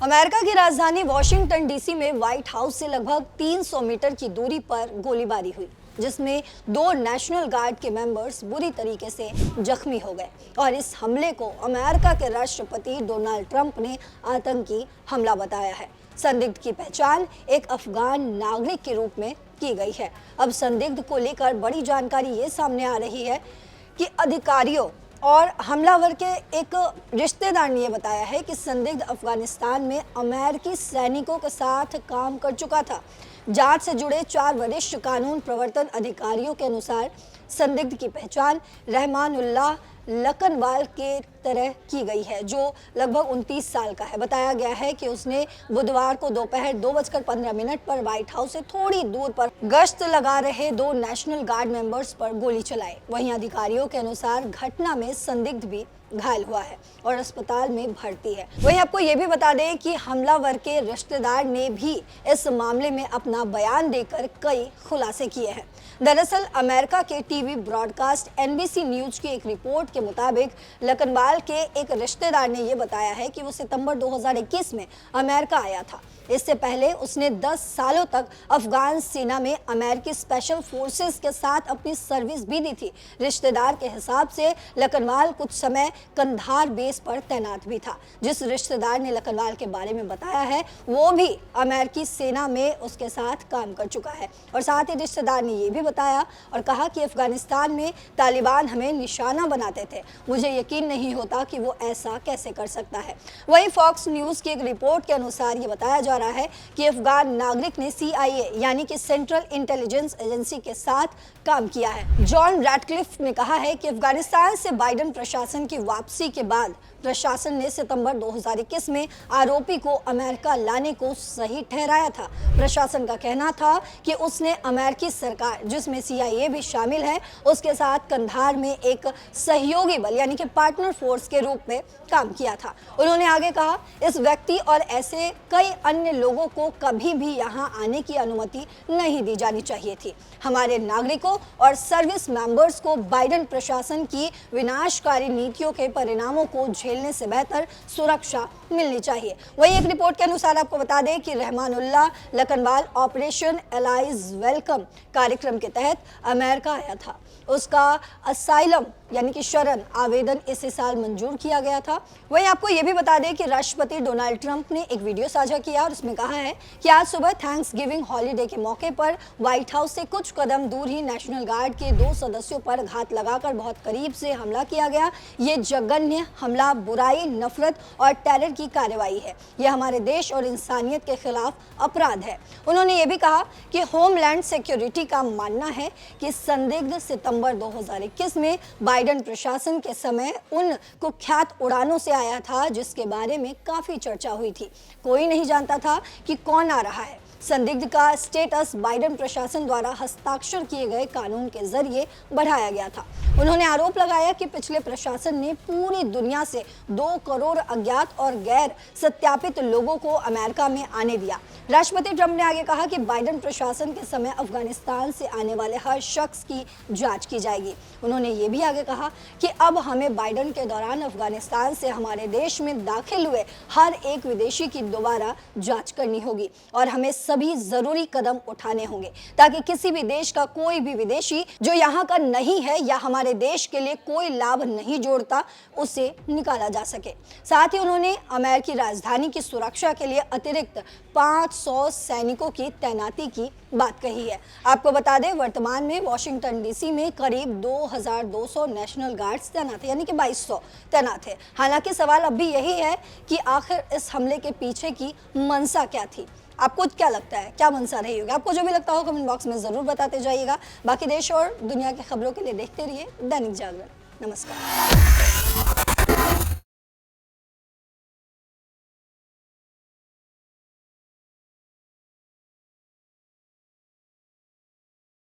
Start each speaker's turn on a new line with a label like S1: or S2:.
S1: America की राजधानी Washington DC में व्हाइट हाउस से लगभग 300 मीटर की दूरी पर गोलीबारी हुई, जिसमें 2 नेशनल गार्ड के मेंबर्स बुरी तरीके से जख्मी हो गए। और इस हमले को अमेरिका के राष्ट्रपति डोनाल्ड ट्रंप ने आतंकी हमला बताया है। संदिग्ध की पहचान एक अफगान नागरिक के रूप में की गई है। अब संदिग्ध को लेकर बड़ी जानकारी ये सामने आ रही है कि अधिकारियों और हमलावर के एक रिश्तेदार ने यह बताया है कि संदिग्ध अफगानिस्तान में अमेरिकी सैनिकों के साथ काम कर चुका था। जांच से जुड़े 4 वरिष्ठ कानून प्रवर्तन अधिकारियों के अनुसार संदिग्ध की पहचान रहमानुल्लाह लकनवाल के तरह की गई है, जो लगभग 29 साल का है। बताया गया है कि उसने बुधवार को दोपहर 2:15 पर व्हाइट हाउस से थोड़ी दूर पर गश्त लगा रहे 2 नेशनल गार्ड मेंबर्स पर गोली चलाई। वहीं अधिकारियों के अनुसार घटना में संदिग्ध भी घायल हुआ है और अस्पताल में भर्ती है। वहीं आपको ये भी बता दें कि हमलावर के रिश्तेदार ने भी इस मामले में अपना बयान देकर कई खुलासे किए हैं। दरअसल अमेरिका के टीवी ब्रॉडकास्ट NBC न्यूज की एक रिपोर्ट के मुताबिक लकनवाल के एक रिश्तेदार ने यह बताया है कि वो सितंबर 2021 में अमेरिका आया था। इससे पहले उसने 10 सालों तक अफगान सेना में अमेरिकी स्पेशल फोर्सेस के साथ अपनी सर्विस भी दी थी। रिश्तेदार के हिसाब से लकनवाल कुछ समय कंधार बेस पर तैनात भी था। जिस रिश्तेदार ने लकनवाल के बारे में बताया है वो भी अमेरिकी सेना में उसके साथ काम कर चुका है। और साथ ही रिश्तेदार ने यह भी बताया और कहा कि अफगानिस्तान में तालिबान हमें निशाना बनाते थे, मुझे यकीन नहीं होता कि वो ऐसा कैसे कर सकता है। वहीं फॉक्स न्यूज की एक रिपोर्ट के अनुसार ये बताया जा रहा है कि अफगान नागरिक ने CIA यानी कि सेंट्रल इंटेलिजेंस एजेंसी के साथ काम किया है। जॉन रैटक्लिफ ने कहा है कि अफगानिस्तान से बाइडेन प्रशासन की वापसी के बाद प्रशासन ने सितंबर 2021 में आरोपी को अमेरिका लाने को सही ठहराया था। प्रशासन का कहना था कि उसने अमेरिकी सरकार, जिसमें CIA भी शामिल है, उसके साथ कंधार में एक सहयोगी बल यानी कि पार्टनर फोर्स के रूप में काम किया था। उन्होंने आगे कहा, इस व्यक्ति और ऐसे कई अन्य लोगों को कभी भी यहाँ आने की अनुमति नहीं दी जानी चाहिए थी। हमारे नागरिकों और सर्विस मेंबर्स को बाइडेन प्रशासन की विनाशकारी नीतियों के परिणामों को झेलने से बेहतर सुरक्षा मिलनी चाहिए। वहीं एक रिपोर्ट के अनुसार आपको बता दें कि रहमानुल्लाह लकनवाल ऑपरेशन एलाइज वेलकम कार्यक्रम के तहत अमेरिका आया था। उसका असाइलम यानी कि शरण आवेदन इसी साल मंजूर किया गया था। वहीं आपको यह भी बता दें कि राष्ट्रपति डोनाल्ड ट्रंप ने एक वीडियो साझा किया और उसमें कहा है कि आज सुबह थैंक्सगिविंग हॉलीडे के मौके पर व्हाइट हाउस से कुछ कदम दूर ही नेशनल गार्ड के 2 सदस्यों पर घात लगाकर बहुत करीब से हमला किया गया। ये जघन्य हमला बुराई, नफरत और टेरर की कार्रवाई है। यह हमारे देश और इंसानियत के खिलाफ अपराध है। उन्होंने ये भी कहा कि होमलैंड सिक्योरिटी का मानना है कि संदिग्ध सितंबर 2021 में बाइडेन प्रशासन के समय उन कुख्यात उड़ानों से आया था जिसके बारे में काफी चर्चा हुई थी। कोई नहीं जानता था कि कौन आ रहा है। संदिग्ध का स्टेटस बाइडेन प्रशासन द्वारा हस्ताक्षर किए गए कानून के जरिए बढ़ाया गया था। उन्होंने आरोप लगाया कि पिछले प्रशासन ने पूरी दुनिया से 2 करोड़ अज्ञात और गैर सत्यापित लोगों को अमेरिका में आने दिया। राष्ट्रपति ट्रंप ने आगे कहा कि बाइडेन प्रशासन के समय अफगानिस्तान से आने वाले हर शख्स की जांच की जाएगी। उन्होंने ये भी आगे कहा कि अब हमें बाइडेन के दौरान अफगानिस्तान से हमारे देश में दाखिल हुए हर एक विदेशी की दोबारा जांच करनी होगी और हमें सभी जरूरी कदम उठाने होंगे ताकि किसी भी देश का कोई भी विदेशी जो यहाँ का नहीं है या हमारे देश के लिए कोई लाभ नहीं जोड़ता, उसे निकाला जा सके। साथ ही उन्होंने अमेरिकी राजधानी की सुरक्षा के लिए अतिरिक्त 500 सैनिकों की तैनाती की बात कही है। आपको बता दें, वर्तमान में वॉशिंगटन डीसी में करीब 2200 नेशनल गार्ड्स तैनात है, यानी कि 2200 तैनात है। हालांकि सवाल अब भी यही है कि आखिर इस हमले के पीछे की मंशा क्या थी। आपको क्या लगता है, क्या मंशा रही होगी? आपको जो भी लगता हो कमेंट बॉक्स में जरूर बताते जाइएगा। बाकी देश और दुनिया की खबरों के लिए देखते रहिए दैनिक जागरण। नमस्कार।